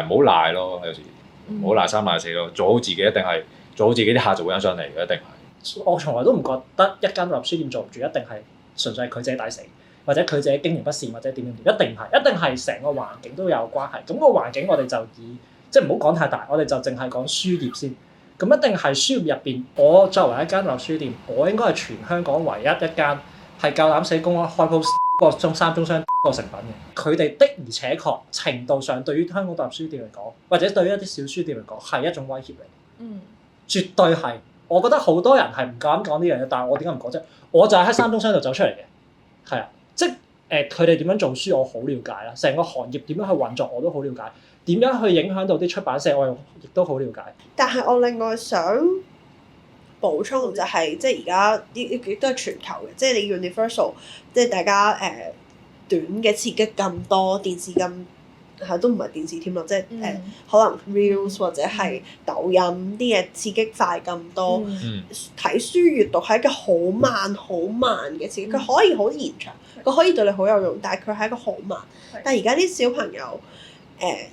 唔好賴咯。有時唔好賴3賴4咯，做好自己一定係做好自己，啲客就會欣賞你嘅，一定係。我從來都唔覺得一間獨立書店做唔住，一定係純粹係佢自己抵死。或者佢自己經營不善，或者點，一定係成個環境都有關係。咁個環境我哋就即係唔好講太大，我哋就淨係講書業先。咁一定係書業入邊，我作為一間獨立書店，我應該係全香港唯一一間係夠膽死公開開鋪個3中商個成品嘅。佢哋的而且確程度上對於香港獨立書店嚟講，或者對於一啲小書店嚟講係一種威脅嚟。絕對係。我覺得好多人係唔夠膽講呢樣嘢，但係我點解唔講啫？我就係喺3中商度走出嚟嘅，係啊。即係佢哋點樣做書，我好了解啦。成個行業點樣去運作，我都好了解。點樣去影響到啲出版社，我亦都好了解。但係我另外想補充就係即係而家亦都係全球嘅，即係你 Universal， 即係大家短嘅刺激咁多，電視咁都唔係電視添咯，即係可能 Reels 或者係抖音啲嘢刺激快咁多。睇書閱讀係一個好慢嘅刺激，佢可以好延長，佢可以對你好有用，但係佢係一個好慢。但係而家啲小朋友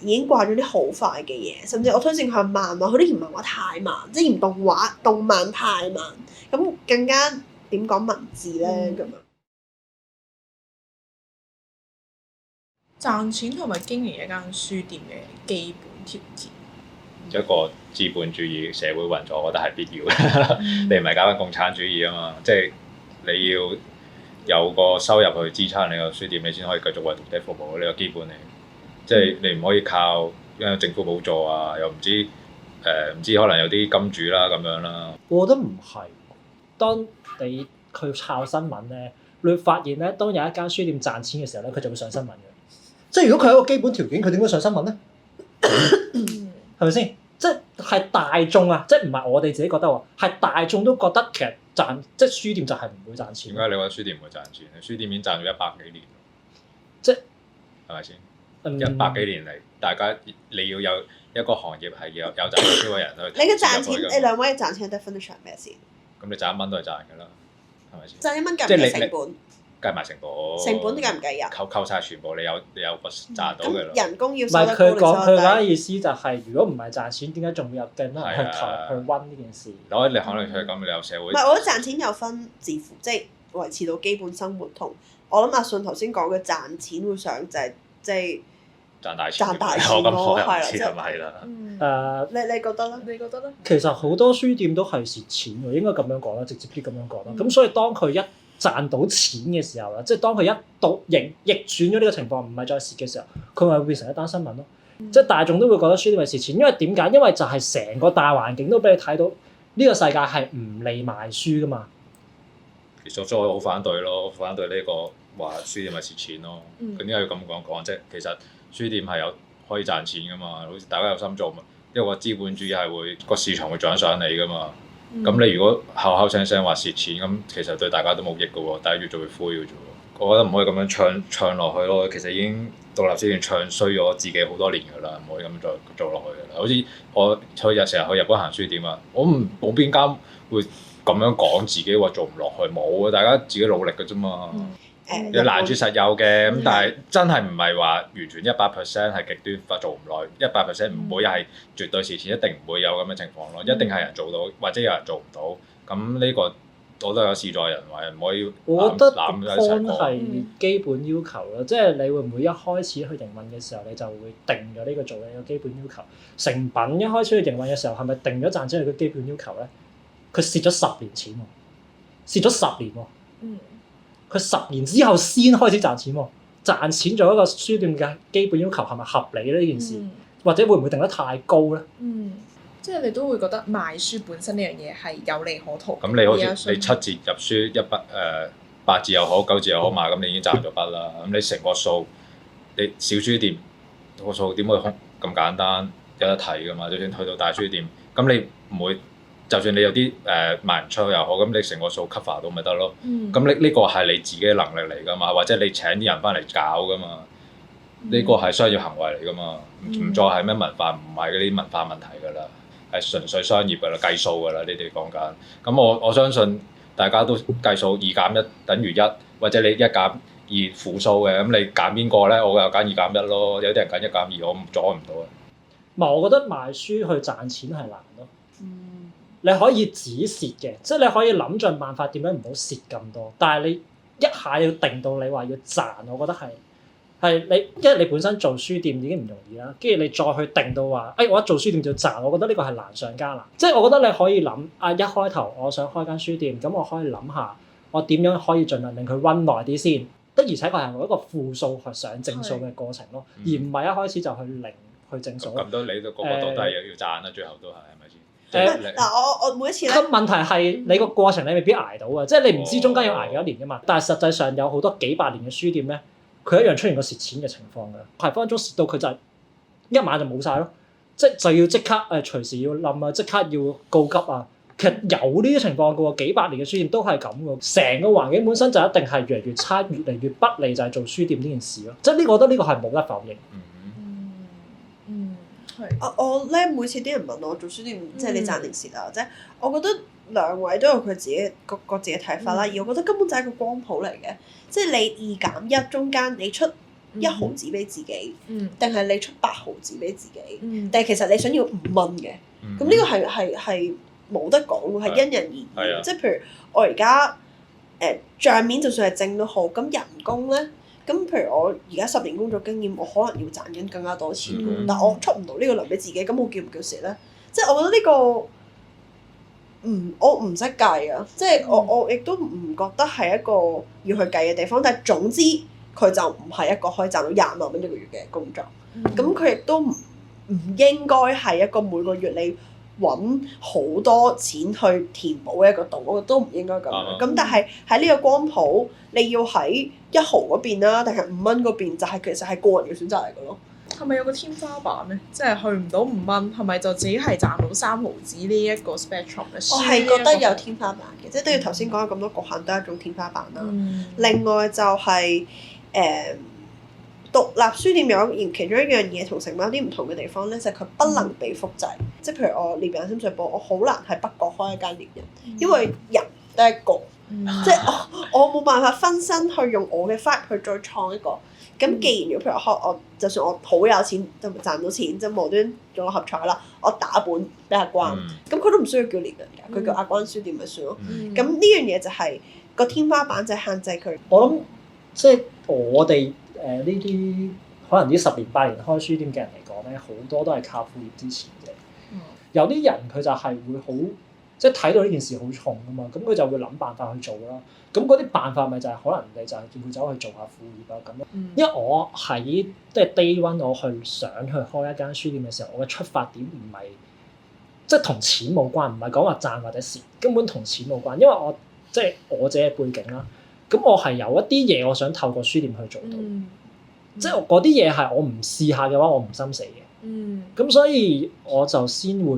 已經慣咗啲好快嘅嘢，甚至我推薦佢漫畫，佢啲嫌漫畫太慢，即係嫌動漫太慢，咁更加點講文字咧咁樣。賺錢同埋經營一間書店嘅基本條件，一個資本主義社會運作，我覺得係必要嘅。你唔係搞緊共產主義啊嘛，即係你要有個收入去支撐你個書店，你先可以繼續為讀者服務，呢個基本嚟。即係你唔可以靠因為政府補助啊，又唔知可能有啲金主啦咁樣啦。我覺得唔係，當你去抄新聞咧，你會發現咧，當有一間書店賺錢嘅時候咧，佢就會上新聞嘅。即係如果佢係一個基本條件，佢點會上新聞咧？係咪先？即係大眾啊！即係唔係我哋自己覺得喎，係大眾都覺得其實即係書店就係唔會賺錢。點解你話書店唔會賺錢？書店已經賺咗100幾年，即係咪先？100幾年嚟，大家你要有一個行業係有賺錢嘅人去。你嘅賺錢，你兩位嘅賺錢嘅 definition 係咩先？咁你賺1蚊都係賺㗎啦，係咪先？賺1蚊計唔計成本？計埋成本。成本計唔計啊？扣晒全部，你有個賺到嘅啦。人工要唔係佢講意思就係，如果唔係賺錢，點解仲會有更多人去投入去溫呢件事？你可能佢咁，你有社會。唔係，我覺得賺錢有分自負，即係維持到基本生活同我諗阿信頭先講嘅賺錢會想就係即係賺大錢咯，係啦，即係咪啦？你覺得咧？你覺得咧？其實好多書店都係蝕錢喎，應該咁樣講啦，直接啲咁樣講啦。咁所以當佢一賺到錢嘅時候啦，即係當佢一到逆轉咗呢個情況，唔係再蝕嘅時候，佢咪會變成一單新聞咯。即係大眾都會覺得書店係蝕錢，因為點解？因為就係成個大環境都俾你睇到呢個世界係唔利賣書噶嘛。其實我好反對咯，反對呢個話書店係蝕錢咯。咁點解要咁講啫？其實書店係可以賺錢噶嘛，好似大家有心做嘛。因為個資本主義係會個市場會漲上嚟噶嘛。咁你如果口聲聲話蝕錢，咁其實對大家都冇益噶喎，大家越做越灰嘅啫喎。我覺得唔可以咁樣唱落去咯。其實已經獨立書店唱衰咗自己好多年㗎啦，唔可以咁再做落去㗎啦。好似我成日去日本行書店啊，我冇邊間會咁樣講自己話做唔落去，冇啊！大家自己努力㗎啫嘛。有難處實有嘅，咁但係真係唔係話完全100% 係極端做唔耐，100% 唔會係絕對蝕錢，一定唔會有咁嘅情況咯。一定係人做到，或者有人做唔到。咁呢個我都有事在人為，唔可以我覺得方係基本要求咯，即係你會唔會一開始去營運嘅時候，你就會定咗呢個做你嘅基本要求？成品一開始去營運嘅時候，係咪定咗賺錢係個基本要求咧？佢蝕咗10年錢喎，蝕咗10年喎。佢10年之後先開始賺錢喎，賺錢做一個書店嘅基本要求係咪合理咧？呢件事，或者會唔會定得太高咧？即係你都會覺得賣書本身呢樣嘢係有利可圖。咁你好似你7折入書8折又好9折又好賣，咁你已經賺咗筆啦。咁你成個數，你小書店個數點會咁簡單有得睇㗎嘛？就算去到大書店，咁你唔會。就算你有啲賣唔出又好，咁你成個數 cover 到咪得咯？咁呢個係你自己嘅能力嚟㗎嘛，或者你請啲人翻嚟搞㗎嘛？呢個係商業行為嚟㗎嘛，唔再係咩文化，唔係嗰啲文化問題㗎啦，係純粹商業㗎啦，計數㗎啦，呢啲講緊。咁我相信大家都計數2減1等於1，或者你1減2負數嘅，咁你揀邊個咧？我又揀2減1咯，有啲人揀1減2，我阻唔到啊。唔係，我覺得賣書去賺錢係難咯。你可以止蝕嘅，即係你可以諗盡辦法點樣唔好蝕咁多，但係你一下要定到你話要賺，我覺得係你，因為你本身做書店已經唔容易啦，跟住你再去定到話，我一做書店就要賺，我覺得呢個係難上加難。即係我覺得你可以諗一開頭我想開間書店，咁我可以諗下我點樣可以盡量令佢 run 耐啲先，的而且確係一個負數去上正數嘅過程咯，而唔係一開始就去零去正數。咁都你個個都係要賺啦，最後都係咪先？嗱，我每一次咧，咁問題係你個過程你未必捱到啊，即係你唔知中間要捱幾多年噶嘛。但係實際上有好多幾百年嘅書店咧，佢一樣出現過蝕錢嘅情況㗎。係分分鐘蝕到佢就係一晚就冇晒咯，即係就要即刻隨時要冧啊，即刻要告急啊。其實有呢啲情況嘅喎，幾百年嘅書店都係咁嘅，成個環境本身就一定係越嚟越差，越嚟越不利就係做書店呢件事咯。即係呢個，我覺得呢個係冇得否認。我咧每次啲人問我做書店，即係你賺定蝕啊？即係我覺得兩位都有佢自己各自嘅睇法啦。而我覺得根本就係一個光譜嚟嘅，即係你2減1中間你出1毫子俾自己，定係你出8毫子俾自己，但係其實你想要5蚊嘅，咁呢個係冇得講喎，係因人而異。即係譬如我而家帳面就算係正都好，咁人工咧。咁譬如我而家10年工作經驗，我可能要賺緊更加多錢嘅，但我出唔到呢個糧俾自己，咁我叫唔叫蝕咧？即係我覺得呢個我唔識計啊！即係我亦都唔覺得係一個要去計嘅地方。但係總之佢就唔係一個可以賺到20萬蚊一個月嘅工作。咁佢亦都唔應該係一個每個月你揾好多錢去填補一個洞，我覺得都唔應該咁樣。咁但係喺呢個光譜，你要喺1毫嗰邊啦，定係5蚊嗰邊，就係其實係個人嘅選擇嚟嘅咯。係咪有個天花板咧？即係去唔到5蚊，係咪就只係賺到3毫子呢一個 spectrum 咧？我係覺得有天花板嘅，即係都要頭先講咁多局限都係一種天花板啦。另外就係獨立書店有其中一樣嘢同成班有啲唔同嘅地方咧，就係佢不能被複製。即係譬如我獵人深水埗，我好難喺北角開一間獵人，因為人得一個，即係我冇辦法分身去用我嘅 vibe 去再創一個。咁既然如果譬如我就算我好有錢，就賺到錢，即係無端做個合彩啦，我打本俾阿關，咁佢都唔需要叫獵人㗎，佢叫阿關書店咪算咯。咁呢樣嘢就係個天花板，就係限制佢。我諗即係我哋呢啲可能呢10年8年開書店嘅人嚟講咧，好多都係靠副業支持嘅。有啲人佢就係會好即係睇到呢件事好重㗎嘛，咁佢就會諗辦法去做啦。咁嗰啲辦法咪就係可能你就係會走去做下副業啊咁咯。因為我喺即係 day one 我去想去開一間書店嘅時候，我嘅出發點唔係即係同錢冇關，唔係講話賺或者蝕，根本同錢冇關。因為我即係我自己嘅背景啦，咁我係有一啲嘢我想透過書店去做到，即係嗰啲嘢係我唔試下嘅話，我唔心死嘅。咁所以我就先會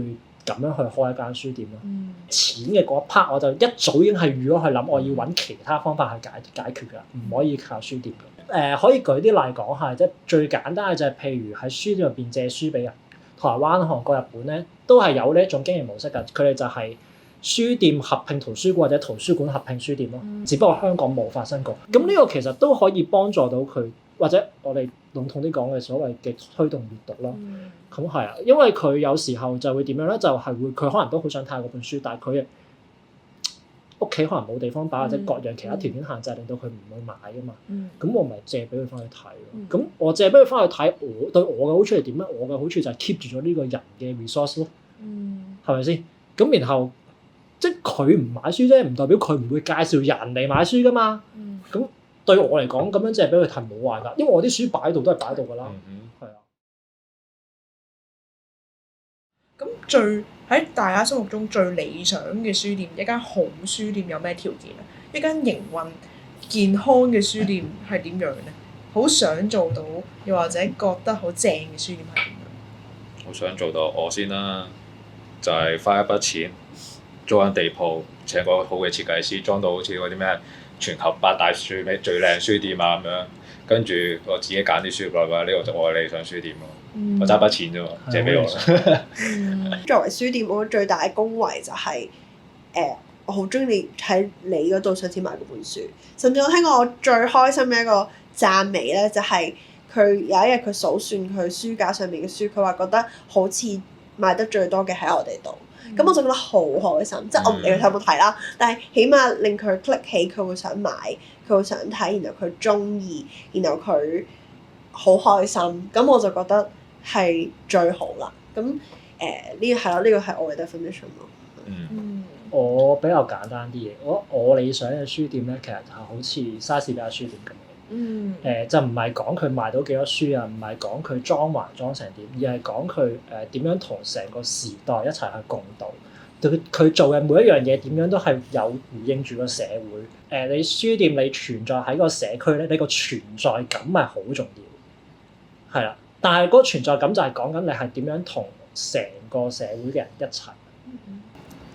咁樣去開一間書店咯。錢嘅嗰一 part 我就一早已經係預咗去諗，我要揾其他方法去解決㗎，唔可以靠書店嘅。可以舉啲例講下，即係最簡單嘅就係譬如喺書店入邊借書俾人，台灣、韓國、日本咧都係有呢一種經營模式㗎。佢哋就係書店合併圖書館或者圖書館合併書店咯，只不過香港冇發生過。咁呢個其實都可以幫助到佢，或者我哋籠統啲講嘅所謂嘅推動閱讀咯。咁係啊，因為佢有時候就會點樣咧，就係會佢可能都好想睇嗰本書，但係佢屋企可能冇地方擺，或者各樣其他條件限制，令到佢唔會買㗎嘛。咁我咪借俾佢翻去睇咯。咁我借俾佢翻去睇，我對我嘅好處係點咧？我嘅好處就係 keep 住咗呢個人嘅 resource 咯。係咪先？咁然後即係佢唔買書啫，唔代表佢唔會介紹人嚟買書㗎嘛。咁對我嚟講，咁樣借俾佢睇冇壞㗎，因為我啲書擺喺度都係擺喺度㗎啦。係啊。咁最喺大家心目中最理想嘅書店，一間好書店有咩條件啊？一間營運健康嘅書店係點樣咧？好想做到，又或者覺得好正嘅書店係點樣？好想做到我先啦，就係花一筆錢租間地鋪，請個好嘅設計師，裝到好似嗰啲咩全球8大最靚書店啊咁樣，跟住我自己揀啲書落去，呢個就我嘅理想書店咯。我揸筆錢啫嘛，借俾我。作為書店，我最大嘅恭維就係我好中意喺你嗰度上次買嗰本書，甚至我聽過我最開心嘅一個讚美咧，就係佢有一日佢數算佢書架上面嘅書，佢話覺得好似賣得最多嘅喺我哋度，咁我就覺得好開心。即係我唔理佢有冇睇啦，但係起碼令佢 click 起，佢會想買，佢會想睇，然後佢中意，然後佢好開心，咁我就覺得係最好啦。咁呢個係咯，呢個係我嘅 definition 咯。我比較簡單啲嘢，我理想嘅書店咧，其實就好似莎士比亞書店咁。就唔係講佢賣到幾多書啊，唔係講佢裝潢裝成點，而係講佢點樣同成個時代一齊去共度。佢做嘅每一樣嘢點樣都係有回應住個社會。你書店你存在喺個社區咧，你個存在感係好重要。係啦，但係嗰個存在感就係講緊你係點樣同成個社會嘅人一齊。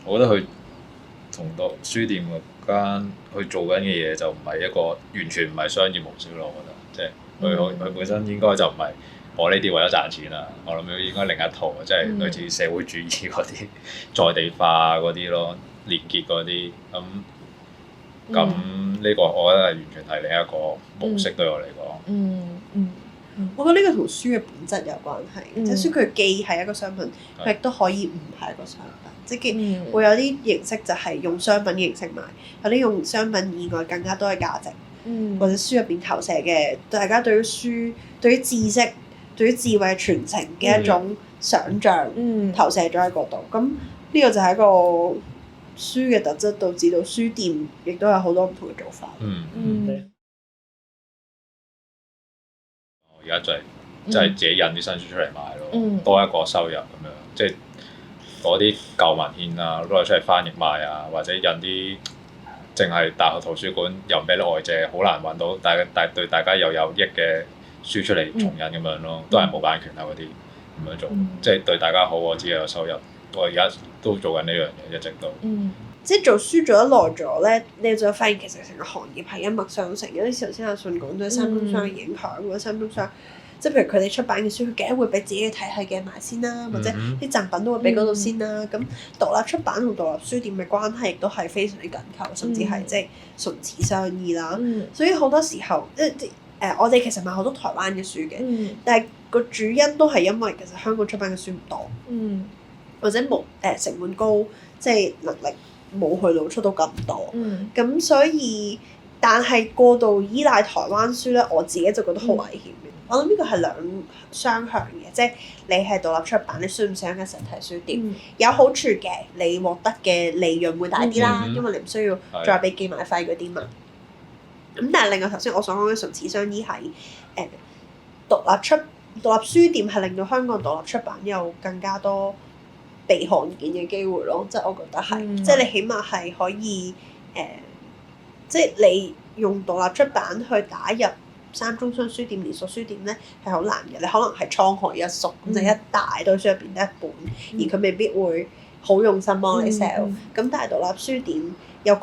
我覺得佢同到書店嗰間去做緊嘅嘢就唔係一個完全唔係商業模式咯，我覺得即係佢本身應該就唔係我呢啲為咗賺錢啦，我諗應該另一套即係類似社會主義嗰啲在地化嗰啲咯，連結嗰啲咁呢個我覺得係完全係另一個模式對我嚟講。我覺得呢個同書嘅本質有關係，即係書佢既係一個商品，佢亦都可以唔係一個商品，即係會有啲形式就係用商品形式賣，有啲用商品以外更加多嘅價值，或者書入邊投射嘅大家對於書、對於知識、對於智慧嘅傳承嘅一種想像，投射咗喺嗰度。咁呢個就係一個書嘅特質，導致到書店亦都有好多唔同嘅做法。而家就係自己印啲新書出嚟賣咯，多一個收入咁樣，即係攞啲舊文獻啊，攞嚟出嚟翻譯賣啊，或者印啲淨係大學圖書館又唔俾你外借，好難揾到，但係對大家又有益嘅書出嚟重印咁樣咯，都係冇版權啊嗰啲咁樣做，即係對大家好，我自己有收入，我而家都做緊呢樣嘢，一直都。即係做書做得耐咗咧，你就發現其實成個行業係一脈相承。有啲時候先阿信講咗三中商嘅影響，或者三中商，即係譬如佢哋出版嘅書，佢梗係會俾自己嘅體系嘅埋先啦，或者啲贈品都會俾嗰度先啦。咁獨立出版同獨立書店嘅關係亦都係非常之緊扣，甚至係即係唇齒相依啦。所以好多時候我哋其實買好多台灣嘅書嘅，但係個主因都係因為其實香港出版嘅書唔多，或者冇成本高，即係能力冇去到出到咁多，咁所以但係過度依賴台灣書咧，我自己就覺得好危險嘅。我諗呢個係兩雙向嘅，即係你係獨立出版，你需唔需要間實體書店？有好處嘅，你獲得嘅利潤會大啲啦，因為你唔需要再俾寄賣費嗰啲嘛。咁但係另外頭先我所講嘅唇齒相依係獨立書店係令到香港獨立出版有更加多被看見嘅機會咯，即係我覺得係，即係你起碼係可以即係你用獨立出版去打入三中商書店、連鎖書店咧係好難嘅，你可能係滄海一粟，咁就一大堆書入邊得一本，而佢未必會好用心幫你 sell。咁但係獨立書店有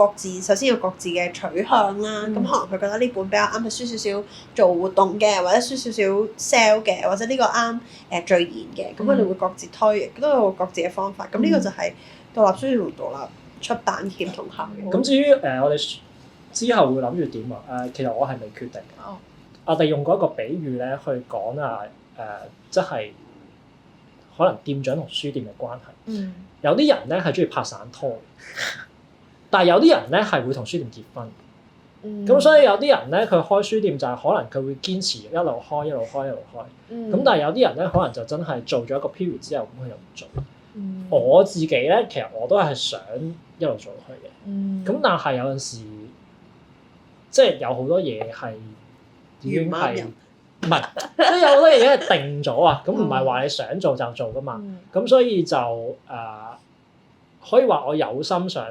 首先有各自嘅取向啦，咁可能佢覺得呢本比較啱佢輸少少做活動嘅，或者輸少少 sell 嘅，或者呢個啱序言嘅，咁佢哋會各自推，都有各自嘅方法。咁呢個就係獨立書店同獨立出版協同效應。咁至於我哋之後會諗住點啊？其實我係未決定。我哋用嗰一個比喻咧去講即係可能店長同書店嘅關係。有啲人咧係中意拍散拖。但係有啲人咧係會同書店結婚，咁所以有啲人咧佢開書店就係可能佢會堅持一路開，咁但係有啲人咧可能就真係做咗一個 period 之後咁佢又唔做。我自己咧其實我都係想一路做落去嘅，咁但係有陣時即係有好多嘢係已經係唔係，即係有好多嘢已經係定咗啊，咁唔係話你想做就做噶嘛，咁所以就可以話我有心想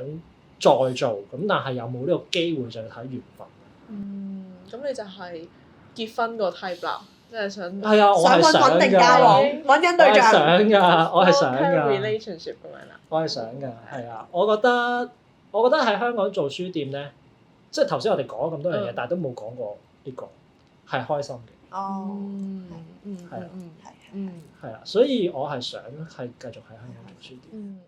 再做，咁但係有冇呢個機會就睇緣分。咁你就係結婚個 type 啦，即係想係啊，我係想㗎，穩定交往，揾緊對象。我係想㗎 relationship 咁樣啦。我係想㗎，係啊，我覺得喺香港做書店咧，即係頭先我哋講咗咁多樣嘢，但係都冇講過呢個係開心嘅。係啊，係啊，所以我係想係繼續喺香港做書店。